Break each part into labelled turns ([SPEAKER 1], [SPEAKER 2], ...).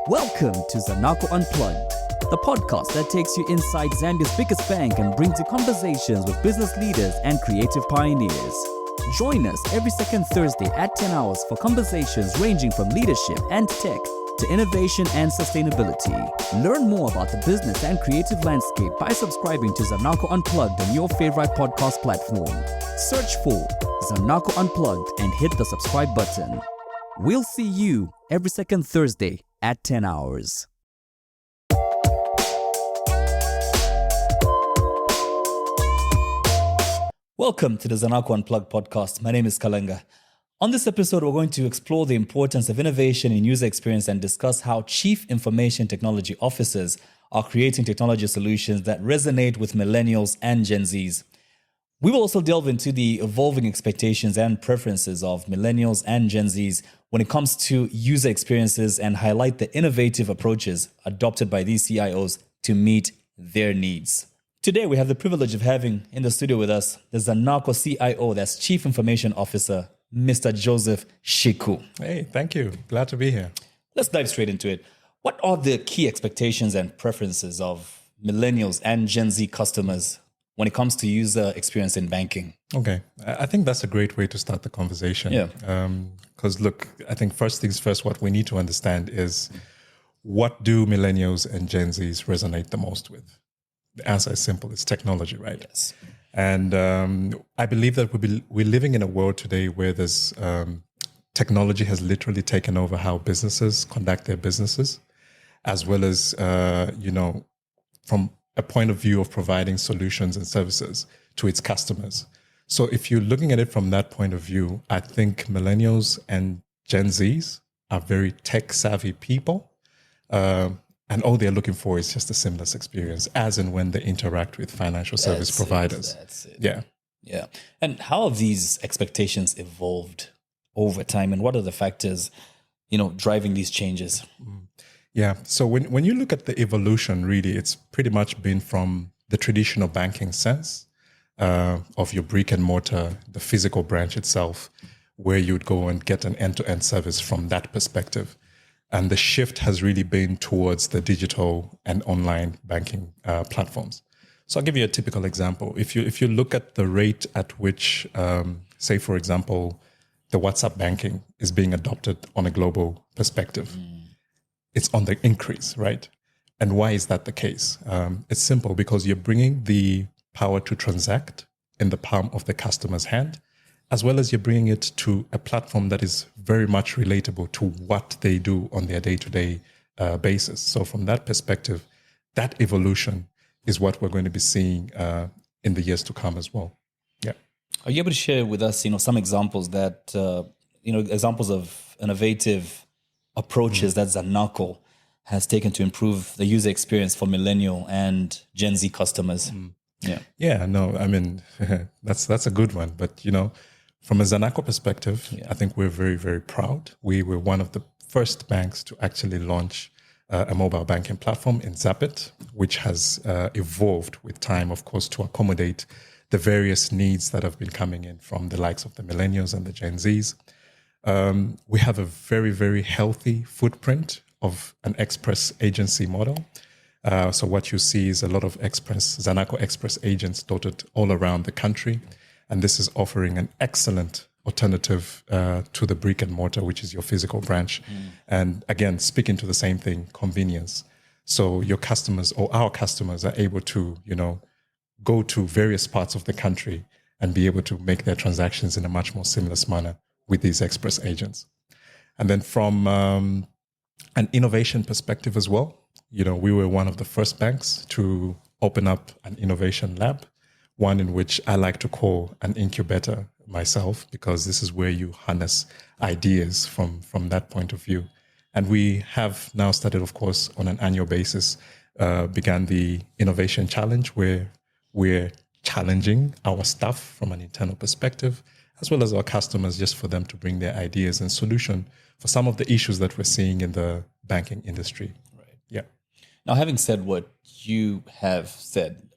[SPEAKER 1] Welcome to Zanaco Unplugged, the podcast that takes you inside Zambia's biggest bank and brings you conversations with business leaders and creative pioneers. Join us every second Thursday at 10 hours for conversations ranging from leadership and tech to innovation and sustainability. Learn more about the business and creative landscape by subscribing to Zanaco Unplugged on your favorite podcast platform. Search for Zanaco Unplugged and hit the subscribe button. We'll see you every second Thursday at 10 hours. Welcome to the Zanaco Unplugged podcast. My name is Kalenga. On this episode, we're going to explore the importance of innovation in user experience and discuss how Chief Information Technology Officers are creating technology solutions that resonate with Millennials and Gen Zs. We will also delve into the evolving expectations and preferences of Millennials and Gen Zs when it comes to user experiences and highlight the innovative approaches adopted by these CIOs to meet their needs. Today, we have the privilege of having in the studio with us the Zanaco CIO, that's Chief Information Officer, Mr. Joseph Shiku.
[SPEAKER 2] Hey, thank you. Glad to be here.
[SPEAKER 1] Let's dive straight into it. What are the key expectations and preferences of Millennials and Gen Z customers when it comes to user experience in banking?
[SPEAKER 2] Okay. I think that's a great way to start the conversation.
[SPEAKER 1] Yeah.
[SPEAKER 2] Because look, I think first things first, what we need to understand is what do Millennials and Gen Zs resonate the most with? The answer is simple. It's technology, right?
[SPEAKER 1] Yes.
[SPEAKER 2] And I believe that we're living in a world today where there's technology has literally taken over how businesses conduct their businesses, as well as, from a point of view of providing solutions and services to its customers. So if you're looking at it from that point of view, I think Millennials and Gen Zs are very tech-savvy people. And all they're looking for is just a seamless experience as and when they interact with financial service providers.
[SPEAKER 1] That's it.
[SPEAKER 2] Yeah.
[SPEAKER 1] Yeah. And how have these expectations evolved over time, and what are the factors, driving these changes?
[SPEAKER 2] Yeah. So when you look at the evolution, really, it's pretty much been from the traditional banking sense of your brick and mortar, the physical branch itself, where you'd go and get an end-to-end service from that perspective. And the shift has really been towards the digital and online banking platforms. So I'll give you a typical example. If you look at the rate at which, say, for example, the WhatsApp banking is being adopted on a global perspective, it's on the increase, right? And why is that the case? It's simple, because you're bringing the power to transact in the palm of the customer's hand, as well as you're bringing it to a platform that is very much relatable to what they do on their day-to-day basis. So from that perspective, that evolution is what we're going to be seeing in the years to come as well. Yeah.
[SPEAKER 1] Are you able to share with us, some examples that, examples of innovative approaches that Zanaco has taken to improve the user experience for Millennial and Gen Z customers? Yeah.
[SPEAKER 2] Yeah, no, I mean, that's a good one. But, from a Zanaco perspective, I think we're very, very proud. We were one of the first banks to actually launch a mobile banking platform in Zapit, which has evolved with time, of course, to accommodate the various needs that have been coming in from the likes of the Millennials and the Gen Zs. We have a very, very healthy footprint of an express agency model. So what you see is a lot of Zanaco Express agents dotted all around the country. And this is offering an excellent alternative to the brick and mortar, which is your physical branch. And again, speaking to the same thing, convenience. So your customers or our customers are able to, go to various parts of the country and be able to make their transactions in a much more seamless manner with these express agents. And then from an innovation perspective as well, we were one of the first banks to open up an innovation lab, one in which I like to call an incubator myself, because this is where you harness ideas from that point of view. And we have now started, of course, on an annual basis, began the Innovation Challenge, where we're challenging our staff from an internal perspective, as well as our customers, just for them to bring their ideas and solution for some of the issues that we're seeing in the banking industry.
[SPEAKER 1] Right.
[SPEAKER 2] Yeah.
[SPEAKER 1] Now, having said what you have said,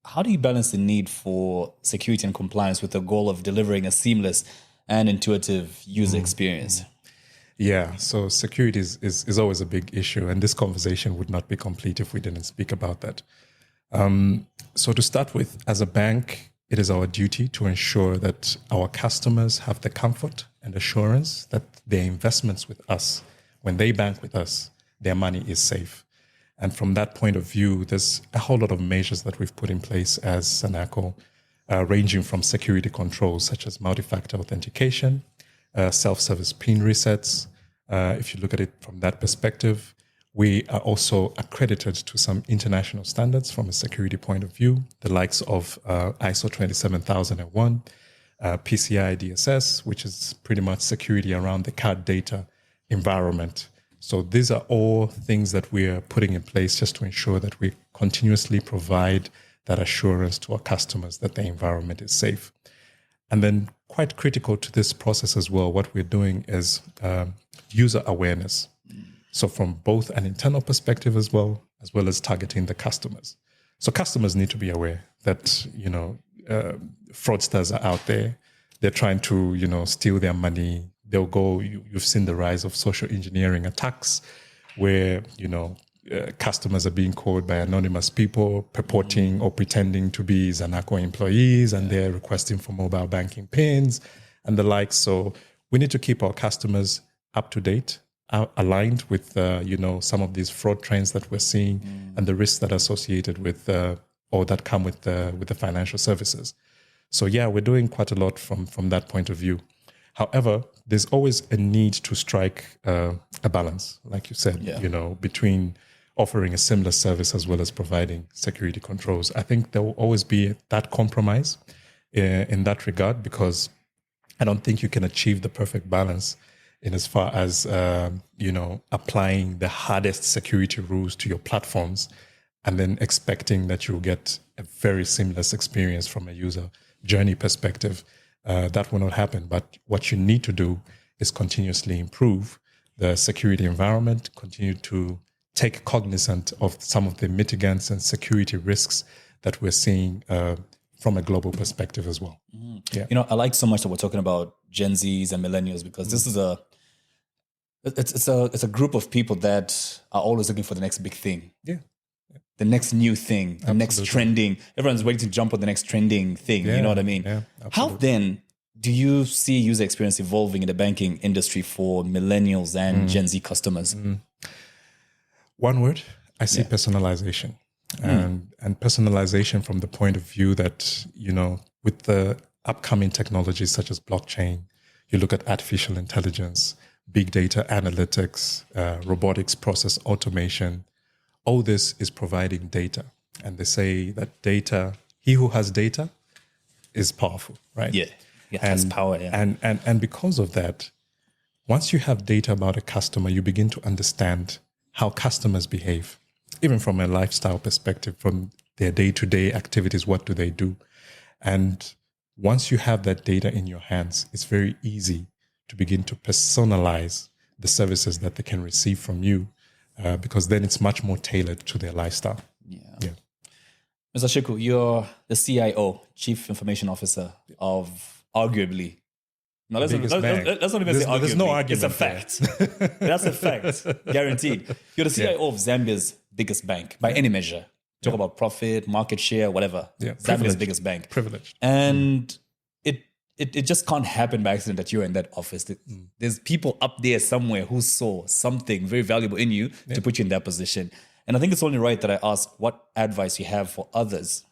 [SPEAKER 1] how do you balance the need for security and compliance with the goal of delivering a seamless and intuitive user experience?
[SPEAKER 2] Yeah, so security is always a big issue, and this conversation would not be complete if we didn't speak about that. So to start with, as a bank, it is our duty to ensure that our customers have the comfort and assurance that their investments with us, when they bank with us, their money is safe. And from that point of view, there's a whole lot of measures that we've put in place as Zanaco, ranging from security controls such as multi-factor authentication, self-service PIN resets. If you look at it from that perspective, we are also accredited to some international standards from a security point of view, the likes of ISO 27001, PCI DSS, which is pretty much security around the card data environment. So these are all things that we are putting in place just to ensure that we continuously provide that assurance to our customers that the environment is safe. And then quite critical to this process as well, what we're doing is user awareness. So from both an internal perspective as well as targeting the customers. So customers need to be aware that, fraudsters are out there. They're trying to, steal their money. They'll go, you've seen the rise of social engineering attacks where, customers are being called by anonymous people purporting or pretending to be Zanaco employees, and they're requesting for mobile banking pins and the like. So we need to keep our customers up to date, aligned with, some of these fraud trends that we're seeing and the risks that are associated with or that come with the financial services. So yeah, we're doing quite a lot from that point of view. However, there's always a need to strike a balance, like you said, between offering a similar service as well as providing security controls. I think there will always be that compromise in that regard, because I don't think you can achieve the perfect balance in as far as, applying the hardest security rules to your platforms and then expecting that you'll get a very seamless experience from a user journey perspective. That will not happen. But what you need to do is continuously improve the security environment, continue to take cognizant of some of the mitigants and security risks that we're seeing from a global perspective as well. Yeah.
[SPEAKER 1] I like so much that we're talking about Gen Zs and millennials, because this is it's a group of people that are always looking for the next big thing.
[SPEAKER 2] Yeah.
[SPEAKER 1] The next new thing, the next trending. Everyone's waiting to jump on the next trending thing. You know what I mean?
[SPEAKER 2] Yeah,
[SPEAKER 1] how then do you see user experience evolving in the banking industry for millennials and Gen Z customers?
[SPEAKER 2] One word, I see personalization. And personalization from the point of view that, with the upcoming technologies such as blockchain, you look at artificial intelligence, big data analytics, robotics process automation. All this is providing data. And they say that data, he who has data is powerful, right?
[SPEAKER 1] Yeah, has power. Yeah.
[SPEAKER 2] And because of that, once you have data about a customer, you begin to understand how customers behave, even from a lifestyle perspective, from their day-to-day activities, what do they do? And once you have that data in your hands, it's very easy to begin to personalize the services that they can receive from you, because then it's much more tailored to their lifestyle. Yeah.
[SPEAKER 1] Mr. Shiku, you're the CIO, Chief Information Officer of arguably. No, let's not even say arguably.
[SPEAKER 2] There's no argument.
[SPEAKER 1] It's a fact. That's a fact. Guaranteed. You're the CIO of Zambia's biggest bank by any measure. Talk about profit, market share, whatever.
[SPEAKER 2] Yeah.
[SPEAKER 1] Zambia's biggest bank.
[SPEAKER 2] Privileged.
[SPEAKER 1] And it just can't happen by accident that you're in that office. There's people up there somewhere who saw something very valuable in you to put you in that position. And I think it's only right that I ask what advice you have for others,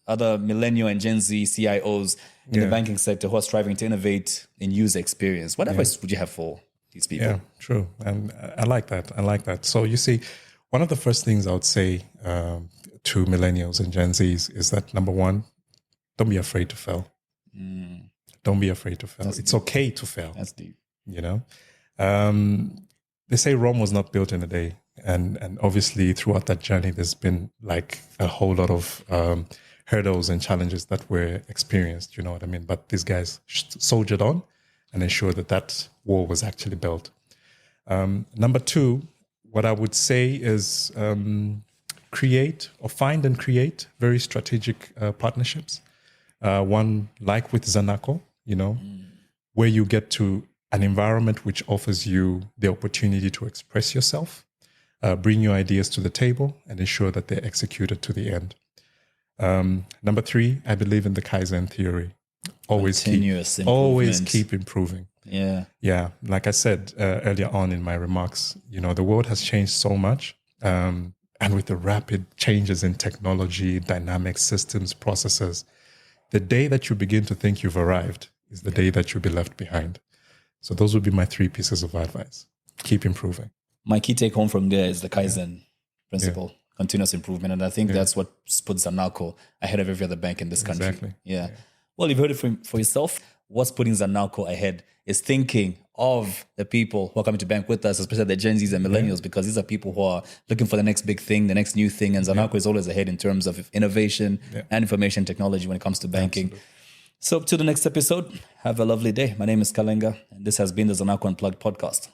[SPEAKER 1] other millennial and Gen Z CIOs in the banking sector who are striving to innovate in user experience. What advice would you have for these people?
[SPEAKER 2] Yeah, true. And I like that. So you see, one of the first things I would say to millennials and Gen Zs is that, number one, don't be afraid to fail. Don't be afraid to fail. It's okay to fail.
[SPEAKER 1] That's deep.
[SPEAKER 2] They say Rome was not built in a day. And obviously throughout that journey, there's been like a whole lot of hurdles and challenges that were experienced, you know what I mean? But these guys soldiered on and ensured that wall was actually built. Number two, what I would say is create or find and create very strategic partnerships. One like with Zanaco, where you get to an environment which offers you the opportunity to express yourself, bring your ideas to the table, and ensure that they're executed to the end. Number 3, I believe in the Kaizen theory. Always keep improving. Yeah. Like I said earlier on in my remarks, the world has changed so much. And with the rapid changes in technology, dynamics, systems, processes, the day that you begin to think you've arrived is the day that you'll be left behind. So those would be my 3 pieces of advice. Keep improving.
[SPEAKER 1] My key take home from there is the Kaizen principle, continuous improvement. And I think that's what puts Zanaco ahead of every other bank in this country.
[SPEAKER 2] Exactly.
[SPEAKER 1] Yeah. Well, you've heard it for yourself. What's putting Zanaco ahead is thinking of the people who are coming to bank with us, especially the Gen Zs and Millennials, because these are people who are looking for the next big thing, the next new thing. And Zanaco is always ahead in terms of innovation and information technology when it comes to banking. Absolutely. So to the next episode, have a lovely day. My name is Kalenga, and this has been the Zanaco Unplugged podcast.